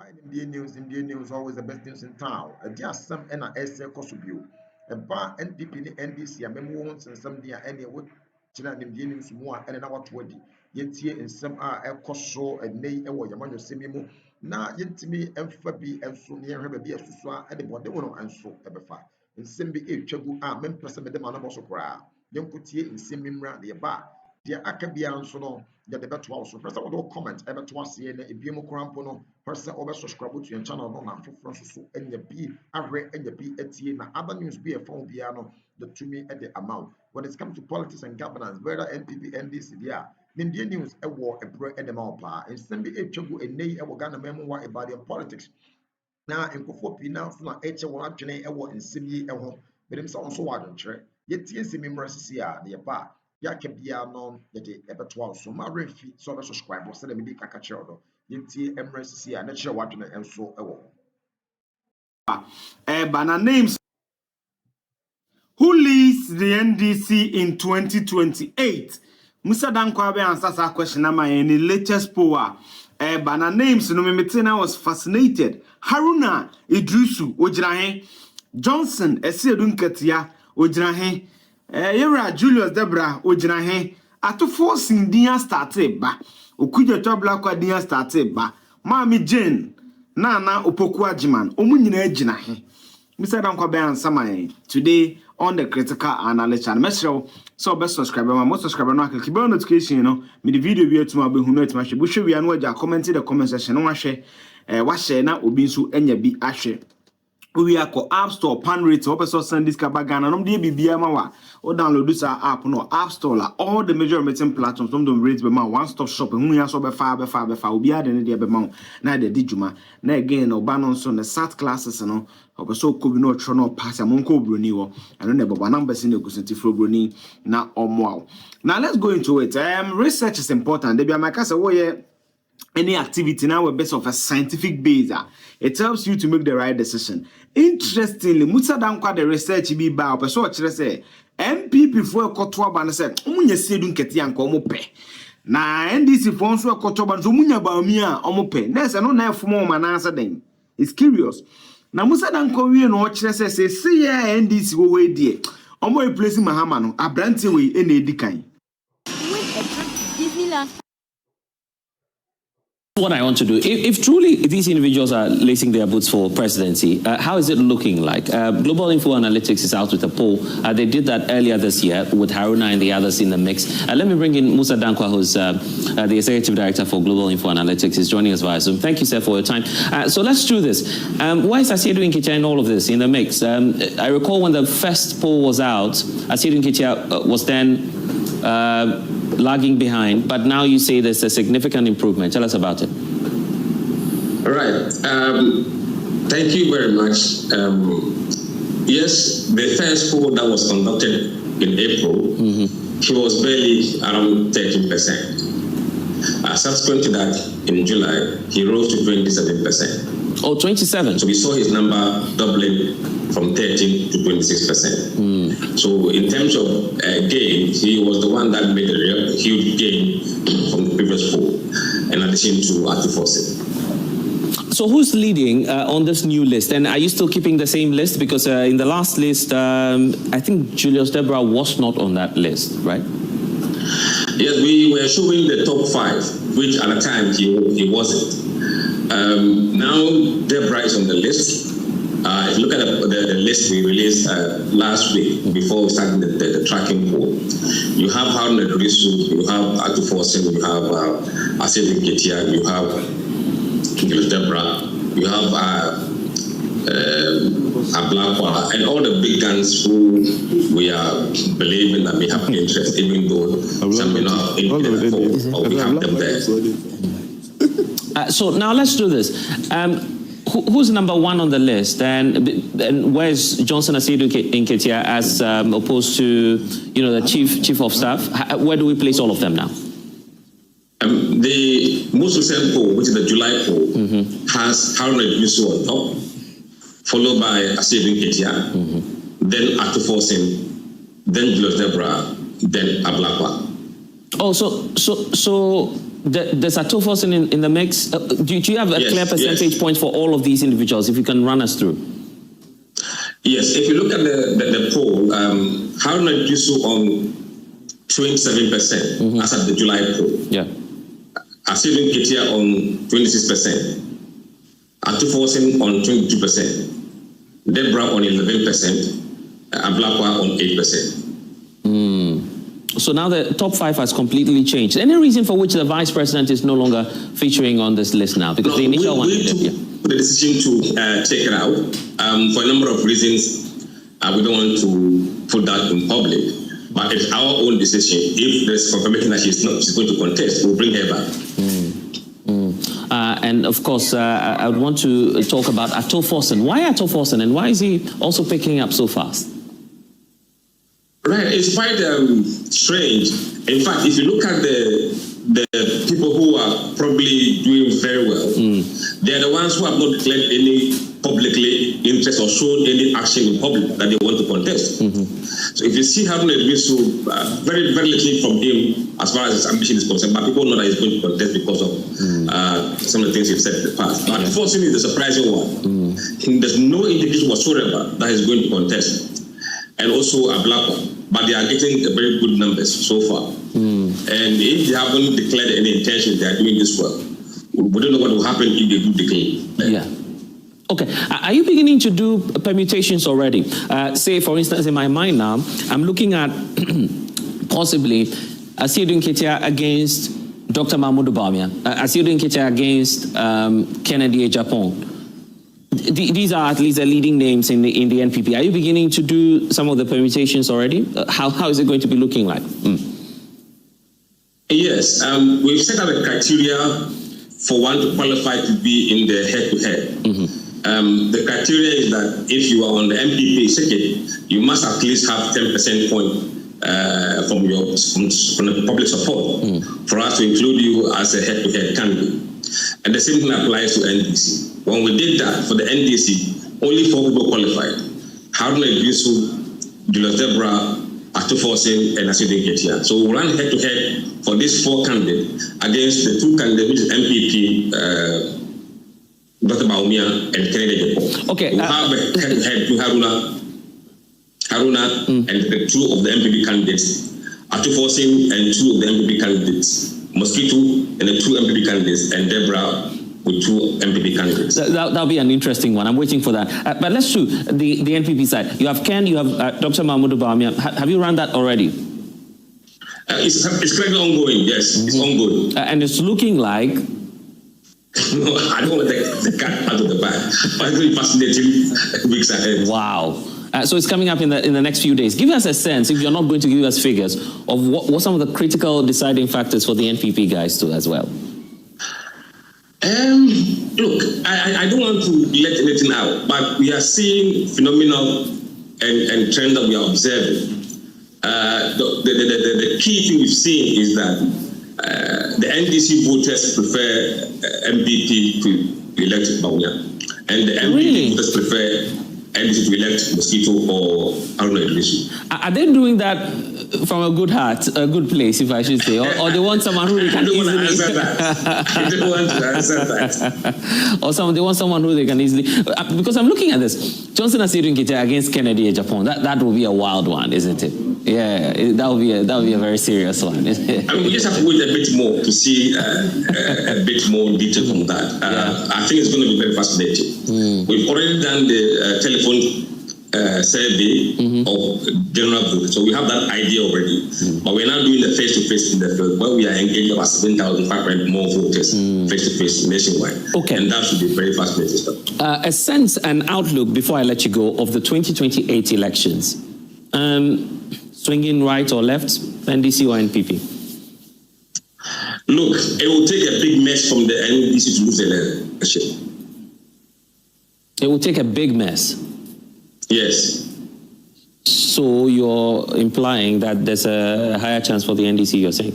Indian news, always the best news in town. Just some and a essay Kosubio. A bar NDP NDC, a memo and some dear any what China Indian news more and our 20. Yet here in some are a coso and nay and what Yamano Semimo. Now, yet to me, and Fabi and so near her be a suswa and the body one and so ever far. In Simbi a chabu are men person with the man of also cry. Young put here in Simimra the bar. Dear Akabia and so on. The better also. First of all, comment ever twice here. If you more crampono, person over subscribe to your channel. No, man, for Francis, and your B, Avre, and your B, na other news be a phone piano, the to me at the amount. When it comes to politics and governance, whether NPP, NDC, yeah, Indian news, a war, a bread, and a malpa, and send me a chubu, a nay, a Wagana memoir about your politics. Now, in Kofopi, now, from H1 Chene, a war in Simi, a home, but himself also one trade. Yet, TNC members here, the bar. Yake bia no yede ebetwa so ma refi so be subscribe so dem di kaka chero do yenti emresi a na chero wadwene enso ewo banana names who leads the NDC in 2028. Musa Dankwa be answer that question na my any latest poll banana names no memetina was fascinated. Haruna Idrisu ojirahe, Johnson Esiedun Ketia ojirahe, Yera Julius Debra ojirahe, atofo sindia started ba, okuja tobla kwa dia started ba, Mami Jane Nana Opoku Ajiman omunyina ejinahe. Mr. Dankwa be answer my today on the critical analysis and mesro so best subscriber my most subscriber no click bell notification me the video be to my be hunu etima hwe bu hwe wi anu aja comment in the comment section no wa share na obi nso anya bi ahwe we are ko App Store pan rate opeso send this kabagana no de bibia ma wa o download this app no App Store la all the major meeting platforms don't rate be ma one stop shop hu ya so be fa obi ade ne de be ma na de dijuma na again no ba no so the sat classes no opeso ko bi no tro no pass amonko broni wo eno ne baba numbers in the kusinti broni na omo. Now let's go into it. Research is important. They be my case wo any activity now with base of a scientific base. It helps you to make the right decision. Interestingly, Musa Dankwa the research be ba so chere say MPP for Kotwa ban say omunye sedun keti anka omope. Na NDC for nso Kotwa ban so munya ba mi a omope. Na say no na efumo ma na answer den. It's curious. Na Musa Dankwa wie no chere say say NDC wo we die. Omo replace Mahama no abrante we e na edikan. Disneyland. What I want to do, if truly these individuals are lacing their boots for presidency, how is it looking like? Global Info Analytics is out with a poll. They did that earlier this year with Haruna and the others in the mix. Let me bring in Musa Dankwa, who's the Executive Director for Global Info Analytics. He's joining us via Zoom. Thank you, sir, for your time. So let's do this. Why is Asiedu Nketia in all of this, in the mix? I recall when the first poll was out, Asiedu Nketia was then lagging behind, but now you say there's a significant improvement. Tell us about it. All right. Thank you very much. Yes, the first poll that was conducted in April, he was barely around 13%. Subsequent to that, in July, he rose to 27%. Oh, 27. So we saw his number doubling from 13 to 26%. So in terms of gain, he was the one that made a real huge gain from the previous poll, in addition to Atufosin. So who's leading on this new list? And are you still keeping the same list? Because in the last list, I think Julius Debra was not on that list, right? Yes, we were showing the top 5, which at the time he wasn't. Now Debra is on the list. If you look at the list we released last week before we started the tracking poll, you have Haruna Idrisu, you have Atufosin, you have Asiedu Nketia, you have Julius Debra, you have Ablakwa, and all the big guns who we are believing that may have interest, even though some may not have interest, or we have them there. So now let's do this. Who's number 1 on the list, and where's Johnson Asiedu Nketia as opposed to the chief of staff? Where do we place all of them now? The most recent poll, which is the July poll, has Haruna Idrisu on top, followed by Asiedu Nketia, then Atufosin, then Julius Debra, then Ablakwa. Oh, so There's a Tofosen in the mix. Do you have a clear percentage point for all of these individuals, if you can run us through? Yes, if you look at the poll, Haruna Iddrisu on 27% as at the July poll. Yeah. Asiedu Nketia on 26%. Atufosen on 22%. Deborah on 11%. Ablakwa on 8%. So now the top 5 has completely changed. Any reason for which the vice president is no longer featuring on this list now? Because the initial one... We took the decision to take it out for a number of reasons. We don't want to put that in public, but it's our own decision. If there's confirmation that she's going to contest, we'll bring her back. And of course, I would want to talk about Atofosen. Why Atofosen, and why is he also picking up so fast? Right, it's quite strange. In fact, if you look at the people who are probably doing very well, they're the ones who have not declared any publicly interest or shown any action in public that they want to contest. So if you see Haruna Iddrisu, very, very little from him as far as his ambition is concerned, but people know that he's going to contest because of some of the things he's said in the past. But unfortunately, the surprising one, there's no indication whatsoever that he's going to contest. And also Ablakwa, but they are getting very good numbers so far. And if they haven't declared any intention, they are doing this well. We don't know what will happen if they do declare. Yeah. Okay. Are you beginning to do permutations already? Say, for instance, in my mind now, I'm looking at possibly Asiedu Nketia against Dr. Mahmoud Bawumia, Asiedu Nketia against Kennedy Ejapong. These are at least the leading names in the NPP. Are you beginning to do some of the permutations already? How is it going to be looking like? Yes, we've set out a criteria for one to qualify to be in the head-to-head. The criteria is that if you are on the MPP ticket, you must at least have 10% point from the public support for us to include you as a head-to-head candidate. And the same thing applies to NDC. When we did that for the NDC, only 4 people qualified: Haruna Iddrisu, Julius Deborah, Atofosen, and Asiedu Nketia. So we ran head-to-head for these 4 candidates against the 2 candidates, which is MPP, Dr. Bawumia, and Kennedy Ejapong. Okay. We have a head-to-head to Haruna and the 2 of the MPP candidates, Atofosen and 2 of the MPP candidates, Mosquito and the 2 MPP candidates, and Deborah with 2 MPP candidates. That'll be an interesting one. I'm waiting for that. But let's do the NPP side. You have Ken, you have Dr. Mahmoud Bawumia. Have you run that already? It's currently ongoing, yes. It's ongoing. And it's looking like... No, I don't want to take the cat out of the bag. But it's really fascinating weeks ahead. Wow. So it's coming up in the next few days. Give us a sense, if you're not going to give us figures, of what some of the critical deciding factors for the NPP guys too as well. Look, I don't want to let anything out, but we are seeing phenomenal and trend that we are observing. The key thing we've seen is that the NDC voters prefer MPP to elect Bawumia, and the MPP voters prefer NDC to elect Mosquito or Haruna Iddrisu. Are they doing that from a good heart, a good place, if I should say, or they want someone who they can easily... I don't want to answer that. Or they want someone who they can easily... Because I'm looking at this. Johnson Asiedu Nketia against Kennedy Ejapong. That will be a wild one, isn't it? Yeah, that will be a very serious one. I mean, we just have to wait a bit more to see a bit more detail from that. I think it's going to be very fascinating. We've already done the telephone survey of general vote, so we have that idea already. But we're now doing the face-to-face in the field, where we are engaging about 7,500 more voters face-to-face nationwide. Okay, and that should be very fascinating stuff. A sense and outlook before I let you go of the 2028 elections. Swinging right or left, NDC or NPP? Look, it will take a big mess from the NDC to lose the election. It will take a big mess? Yes. So you're implying that there's a higher chance for the NDC, you're saying?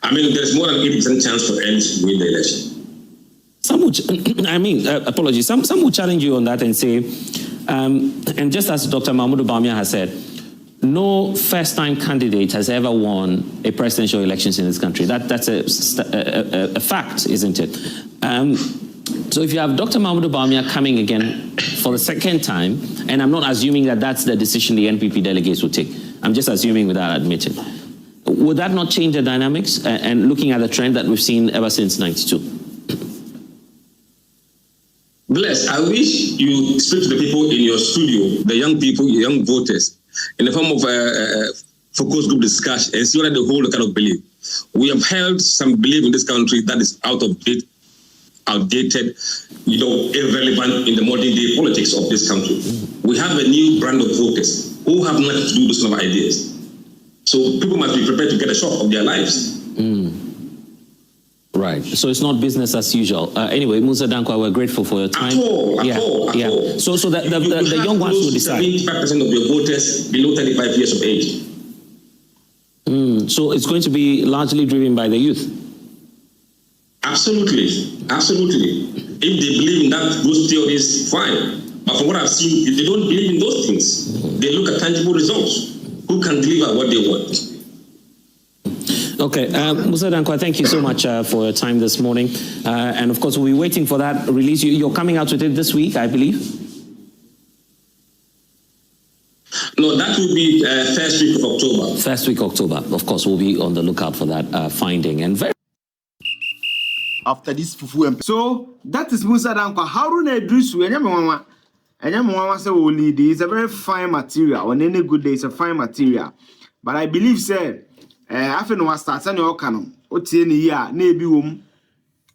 I mean, there's more than 80% chance for NDC to win the election. Some would, apologies, some would challenge you on that and say, and just as Dr. Mahmoud Bawumia has said, no first-time candidate has ever won a presidential elections in this country. That's a fact, isn't it? So if you have Dr. Mahmoud Bawumia coming again for the second time, and I'm not assuming that that's the decision the NPP delegates will take, I'm just assuming without admitting, would that not change the dynamics and looking at the trend that we've seen ever since '92? Bless, I wish you speak to the people in your studio, the young people, young voters, in the form of a focus group discussion and see what they hold a kind of belief. We have held some belief in this country that is outdated, irrelevant in the modern day politics of this country. We have a new brand of voters who have nothing to do with those kind of ideas. So people must be prepared to get a shock of their lives. Right. So it's not business as usual. Anyway, Musa Dankwa, we're grateful for your time. At all. So the young ones will decide. 75% of your voters below 35 years of age. So it's going to be largely driven by the youth. Absolutely. If they believe in those theories, fine. But from what I've seen, if they don't believe in those things, they look at tangible results. Who can deliver what they want? Okay, Musa Dankwa, thank you so much for your time this morning. And of course, we'll be waiting for that release. You're coming out with it this week, I believe? No, that will be first week of October. First week October. Of course, we'll be on the lookout for that finding. And very After this fufu. So that is Musa Dankwa. Haruna Idrisu, Enyamwa say will lead. It's a very fine material. On any good day, it's a fine material. But I believe, sir, after no start any okano, otie ni ya na ebi wom.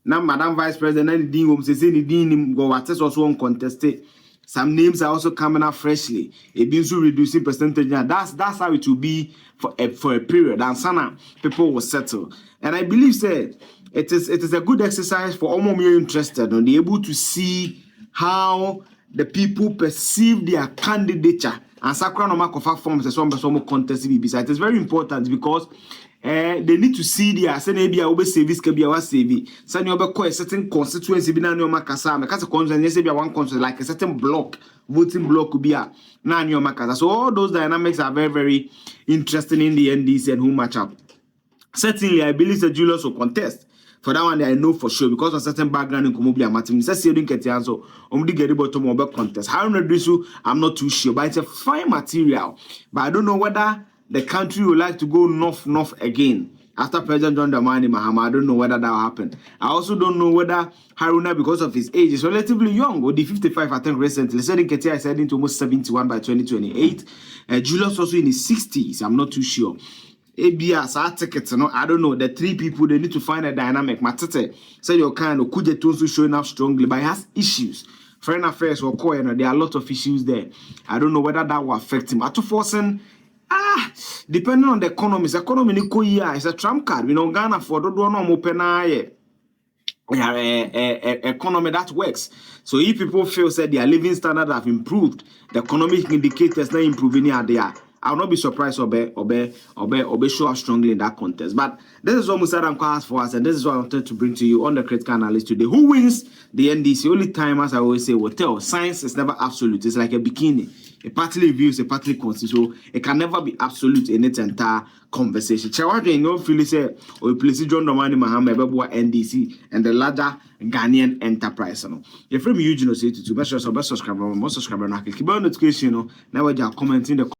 Na Madam Vice President na di wom say ni di nim go what is also uncontested. Some names are also coming up freshly. It means reducing percentage. That's how it will be for a period. And sana people will settle. And I believe, sir, it is a good exercise for all more interested on be able to see how the people perceive their candidature. And Sakura no Makofa forms as one contest. It is very important because they need to see their Senebia Obe service can be our savvy. Send a certain constituency binano Macasa, because a constituency be one constituency like a certain block, voting block could be a Nanyo Macasa. So all those dynamics are very, very interesting in the NDC and who match up. Certainly, I believe that Julius will contest. For that one, I know for sure because of certain background in Kumubia Martin. Says you didn't get the answer. Get about to mobile contest. How I'm not too sure, but it's a fine material. But I don't know whether the country would like to go north again after President John Dramani Mahama. I don't know whether that will happen. I also don't know whether Haruna, because of his age, is relatively young. Or the 55, I think recently. Said Ketia is heading to almost 71 by 2028. Julius also in his 60s. I'm not too sure. ABS, our tickets, I don't know. The three people, they need to find a dynamic. Matete, say your kind of Kuja Tonsu showing up strongly, but it has issues. Foreign affairs or core, there are a lot of issues there. I don't know whether that will affect him. Atu forcing, depending on the economy, it's a trump card. Ghana for the one open economy that works. So if people feel that their living standards have improved, the economic indicators not improving here, they are. I'll not be surprised or show up strongly in that contest. But this is what Musa Dankwa has for us, and this is what I wanted to bring to you on the critical analyst today. Who wins the NDC? Only time, as I always say, will tell. Science is never absolute. It's like a bikini. A partly views, a partly consist. So it can never be absolute in its entire conversation. Chawadu, you know, Philly say, or place John Dramani Mahama, NDC, and the larger Ghanaian enterprise. You're from Eugene, say to make sure subscribe, more subscriber, keep on notification, never just commenting the